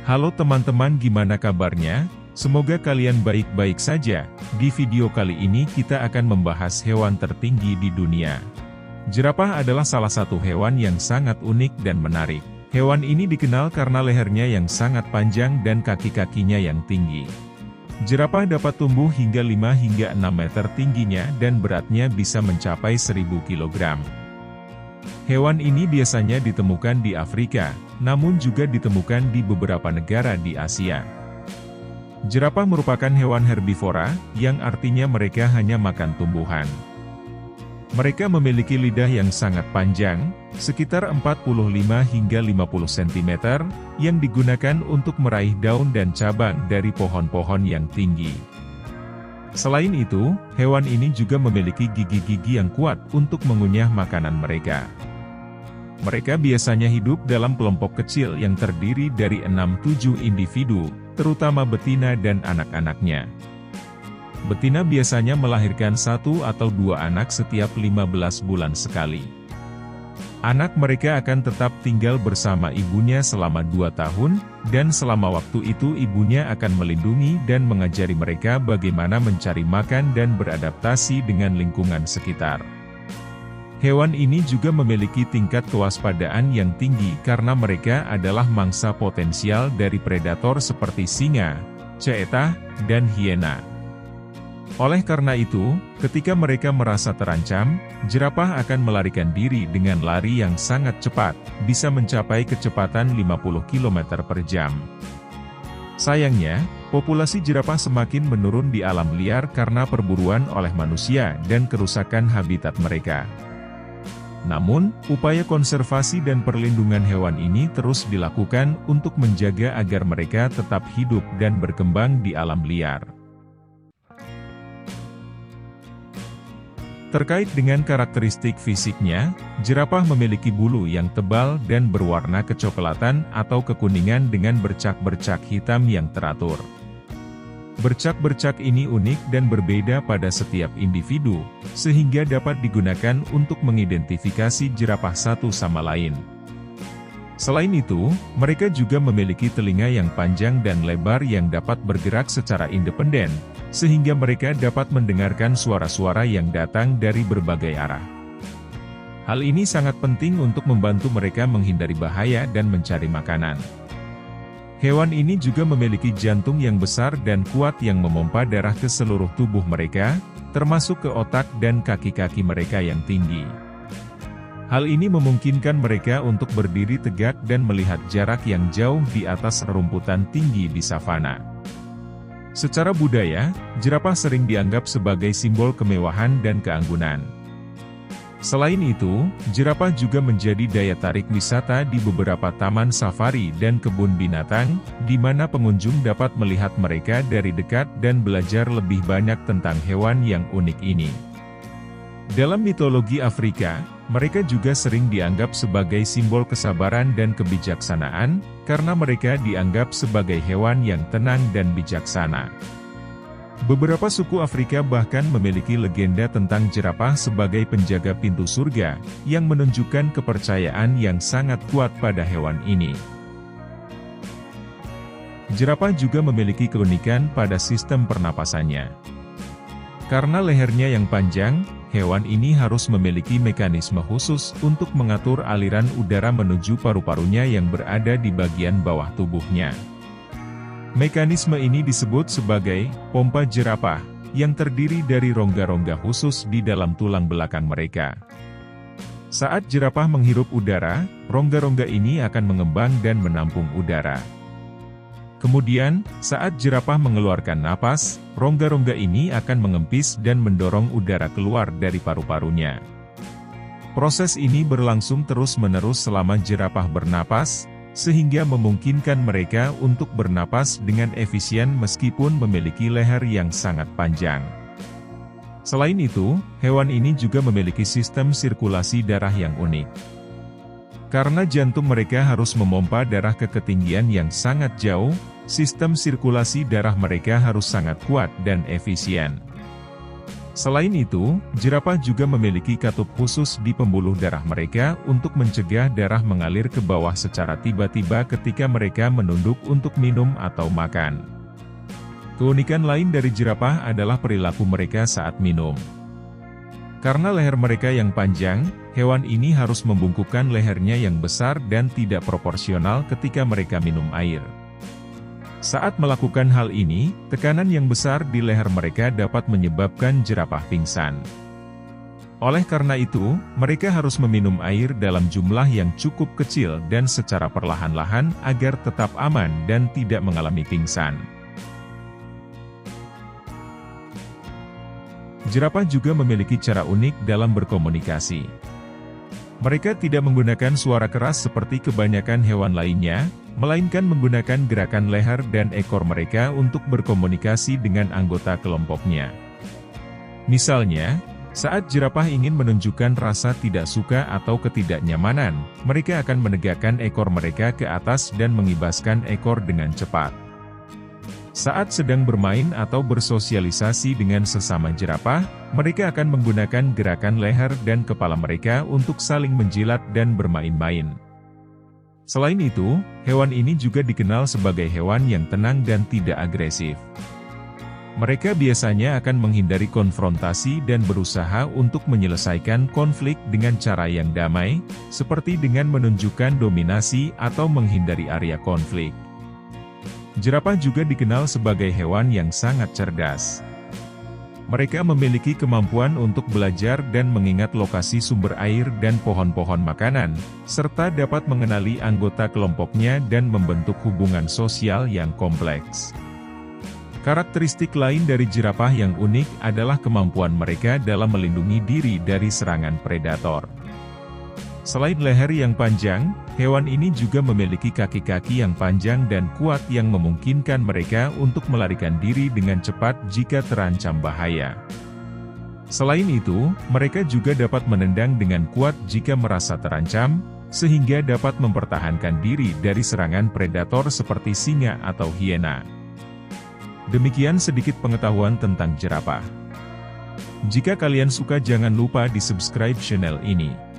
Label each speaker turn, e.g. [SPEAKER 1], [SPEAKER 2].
[SPEAKER 1] Halo teman-teman, gimana kabarnya? Semoga kalian baik-baik saja. Di video kali ini kita akan membahas hewan tertinggi di dunia. Jerapah adalah salah satu hewan yang sangat unik dan menarik. Hewan ini dikenal karena lehernya yang sangat panjang dan kaki-kakinya yang tinggi. Jerapah dapat tumbuh hingga 5 hingga 6 meter tingginya dan beratnya bisa mencapai 1000 kg. Hewan ini biasanya ditemukan di Afrika, namun juga ditemukan di beberapa negara di Asia. Jerapah merupakan hewan herbivora, yang artinya mereka hanya makan tumbuhan. Mereka memiliki lidah yang sangat panjang, sekitar 45 hingga 50 cm, yang digunakan untuk meraih daun dan cabang dari pohon-pohon yang tinggi. Selain itu, hewan ini juga memiliki gigi-gigi yang kuat untuk mengunyah makanan mereka. Mereka biasanya hidup dalam kelompok kecil yang terdiri dari 6-7 individu, terutama betina dan anak-anaknya. Betina biasanya melahirkan 1 atau 2 anak setiap 15 bulan sekali. Anak mereka akan tetap tinggal bersama ibunya selama 2 tahun, dan selama waktu itu ibunya akan melindungi dan mengajari mereka bagaimana mencari makan dan beradaptasi dengan lingkungan sekitar. Hewan ini juga memiliki tingkat kewaspadaan yang tinggi karena mereka adalah mangsa potensial dari predator seperti singa, cheetah, dan hiena. Oleh karena itu, ketika mereka merasa terancam, jerapah akan melarikan diri dengan lari yang sangat cepat, bisa mencapai kecepatan 50 km per jam. Sayangnya, populasi jerapah semakin menurun di alam liar karena perburuan oleh manusia dan kerusakan habitat mereka. Namun, upaya konservasi dan perlindungan hewan ini terus dilakukan untuk menjaga agar mereka tetap hidup dan berkembang di alam liar. Terkait dengan karakteristik fisiknya, jerapah memiliki bulu yang tebal dan berwarna kecoklatan atau kekuningan dengan bercak-bercak hitam yang teratur. Bercak-bercak ini unik dan berbeda pada setiap individu, sehingga dapat digunakan untuk mengidentifikasi jerapah satu sama lain. Selain itu, mereka juga memiliki telinga yang panjang dan lebar yang dapat bergerak secara independen, sehingga mereka dapat mendengarkan suara-suara yang datang dari berbagai arah. Hal ini sangat penting untuk membantu mereka menghindari bahaya dan mencari makanan. Hewan ini juga memiliki jantung yang besar dan kuat yang memompa darah ke seluruh tubuh mereka, termasuk ke otak dan kaki-kaki mereka yang tinggi. Hal ini memungkinkan mereka untuk berdiri tegak dan melihat jarak yang jauh di atas rerumputan tinggi di savana. Secara budaya, jerapah sering dianggap sebagai simbol kemewahan dan keanggunan. Selain itu, jerapah juga menjadi daya tarik wisata di beberapa taman safari dan kebun binatang, di mana pengunjung dapat melihat mereka dari dekat dan belajar lebih banyak tentang hewan yang unik ini. Dalam mitologi Afrika, mereka juga sering dianggap sebagai simbol kesabaran dan kebijaksanaan, karena mereka dianggap sebagai hewan yang tenang dan bijaksana. Beberapa suku Afrika bahkan memiliki legenda tentang jerapah sebagai penjaga pintu surga, yang menunjukkan kepercayaan yang sangat kuat pada hewan ini. Jerapah juga memiliki keunikan pada sistem pernapasannya. Karena lehernya yang panjang, hewan ini harus memiliki mekanisme khusus untuk mengatur aliran udara menuju paru-parunya yang berada di bagian bawah tubuhnya. Mekanisme ini disebut sebagai pompa jerapah, yang terdiri dari rongga-rongga khusus di dalam tulang belakang mereka. Saat jerapah menghirup udara, rongga-rongga ini akan mengembang dan menampung udara. Kemudian, saat jerapah mengeluarkan napas, rongga-rongga ini akan mengempis dan mendorong udara keluar dari paru-parunya. Proses ini berlangsung terus-menerus selama jerapah bernapas, sehingga memungkinkan mereka untuk bernapas dengan efisien meskipun memiliki leher yang sangat panjang. Selain itu, hewan ini juga memiliki sistem sirkulasi darah yang unik. Karena jantung mereka harus memompa darah ke ketinggian yang sangat jauh, sistem sirkulasi darah mereka harus sangat kuat dan efisien. Selain itu, jerapah juga memiliki katup khusus di pembuluh darah mereka untuk mencegah darah mengalir ke bawah secara tiba-tiba ketika mereka menunduk untuk minum atau makan. Keunikan lain dari jerapah adalah perilaku mereka saat minum. Karena leher mereka yang panjang, hewan ini harus membungkukkan lehernya yang besar dan tidak proporsional ketika mereka minum air. Saat melakukan hal ini, tekanan yang besar di leher mereka dapat menyebabkan jerapah pingsan. Oleh karena itu, mereka harus meminum air dalam jumlah yang cukup kecil dan secara perlahan-lahan agar tetap aman dan tidak mengalami pingsan. Jerapah juga memiliki cara unik dalam berkomunikasi. Mereka tidak menggunakan suara keras seperti kebanyakan hewan lainnya, melainkan menggunakan gerakan leher dan ekor mereka untuk berkomunikasi dengan anggota kelompoknya. Misalnya, saat jerapah ingin menunjukkan rasa tidak suka atau ketidaknyamanan, mereka akan menegakkan ekor mereka ke atas dan mengibaskan ekor dengan cepat. Saat sedang bermain atau bersosialisasi dengan sesama jerapah, mereka akan menggunakan gerakan leher dan kepala mereka untuk saling menjilat dan bermain-main. Selain itu, hewan ini juga dikenal sebagai hewan yang tenang dan tidak agresif. Mereka biasanya akan menghindari konfrontasi dan berusaha untuk menyelesaikan konflik dengan cara yang damai, seperti dengan menunjukkan dominasi atau menghindari area konflik. Jerapah juga dikenal sebagai hewan yang sangat cerdas. Mereka memiliki kemampuan untuk belajar dan mengingat lokasi sumber air dan pohon-pohon makanan, serta dapat mengenali anggota kelompoknya dan membentuk hubungan sosial yang kompleks. Karakteristik lain dari jerapah yang unik adalah kemampuan mereka dalam melindungi diri dari serangan predator. Selain leher yang panjang, hewan ini juga memiliki kaki-kaki yang panjang dan kuat yang memungkinkan mereka untuk melarikan diri dengan cepat jika terancam bahaya. Selain itu, mereka juga dapat menendang dengan kuat jika merasa terancam, sehingga dapat mempertahankan diri dari serangan predator seperti singa atau hiena. Demikian sedikit pengetahuan tentang jerapah. Jika kalian suka, jangan lupa di subscribe channel ini.